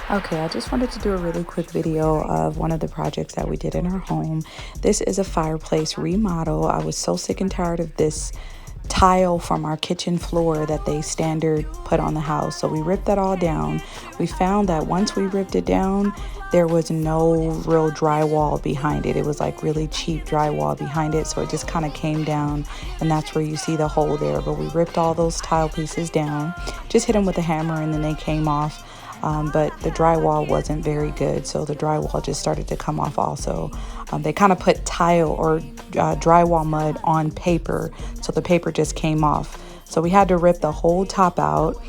Okay, I just wanted to do a really quick video of one of the projects that we did in our home. This is a fireplace remodel. I was so sick and tired of this tile from our kitchen floor that they standard put on the house. So we ripped that all down. We found that once we ripped it down, there was no real drywall behind it. It was like really cheap drywall behind it. So it just kind of came down, and that's where you see the hole there. But we ripped all those tile pieces down, just hit them with a hammer, and then they came off. But the drywall wasn't very good, so the drywall just started to come off also. They kind of put tile or drywall mud on paper, so the paper just came off. So we had to rip the whole top out.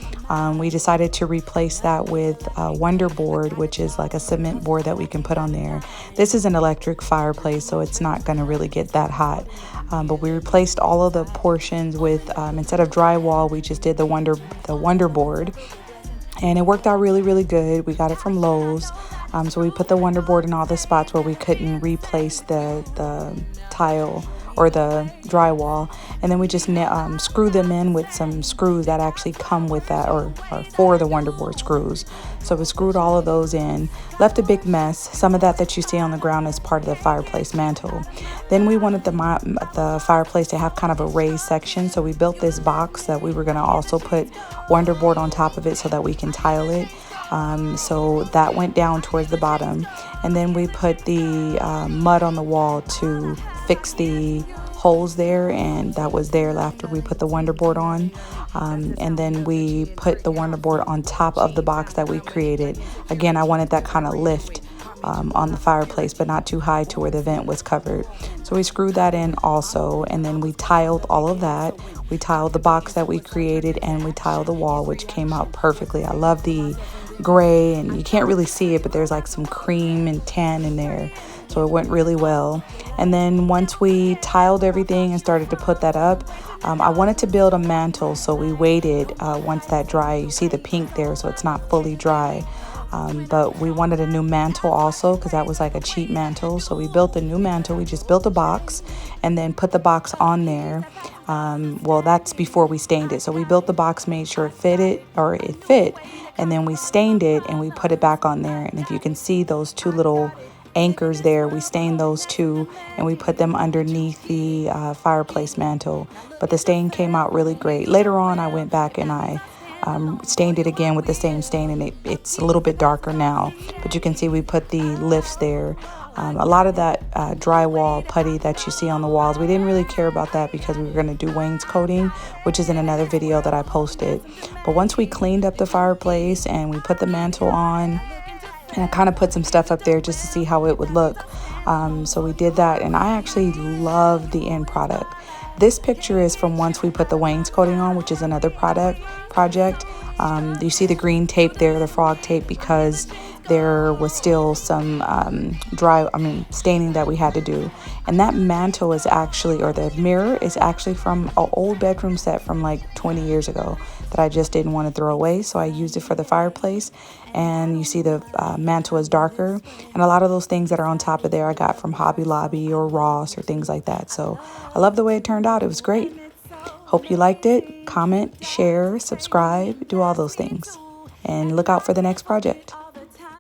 We decided to replace that with Wonderboard, which is like a cement board that we can put on there. This is an electric fireplace, so it's not going to really get that hot. But we replaced all of the portions with, instead of drywall, we just did the Wonderboard. And it worked out really, really good. We got it from Lowe's. So we put the Wonderboard in all the spots where we couldn't replace the tile or the drywall. And then we just screw them in with some screws that actually come with that, or for the Wonderboard screws. So we screwed all of those in, left a big mess. Some of that you see on the ground is part of the fireplace mantle. Then we wanted the fireplace to have kind of a raised section. So we built this box that we were gonna also put Wonderboard on top of it so that we can tile it. So that went down towards the bottom, and then we put the mud on the wall to fix the holes there, and that was there after we put the Wonderboard on. And then we put the Wonderboard on top of the box that we created. Again, I wanted that kind of lift on the fireplace, but not too high to where the vent was covered. So we screwed that in also, and then we tiled all of that. We tiled the box that we created, and we tiled the wall, which came out perfectly. I love the gray, and you can't really see it, but there's like some cream and tan in there, so it went really well. And then once we tiled everything and started to put that up, I wanted to build a mantle, so we waited once that dried. You see the pink there, so it's not fully dry. But we wanted a new mantle also, because that was like a cheap mantle. So we built a new mantle. We just built a box and then put the box on there. Well, that's before we stained it. So we built the box, made sure it fit, and then we stained it and we put it back on there. And if you can see those two little anchors there, we stained those two and we put them underneath the fireplace mantle. But the stain came out really great. Later on, I went back and I stained it again with the same stain, and it's a little bit darker now, but you can see we put the lifts there. A lot of that drywall putty that you see on the walls, we didn't really care about that because we were going to do wainscoting, which is in another video that I posted. But once we cleaned up the fireplace and we put the mantle on, and I kind of put some stuff up there just to see how it would look. So we did that, and I actually love the end product. This picture is from once we put the wainscoting on, which is another project. You see the green tape there, the frog tape, because there was still some staining that we had to do. And that mantle is actually, or the mirror is actually from an old bedroom set from like 20 years ago that I just didn't want to throw away. So I used it for the fireplace. And you see the mantle is darker. And a lot of those things that are on top of there I got from Hobby Lobby or Ross or things like that. So I love the way it turned out. It was great. Hope you liked it. Comment, share, subscribe, do all those things. And look out for the next project.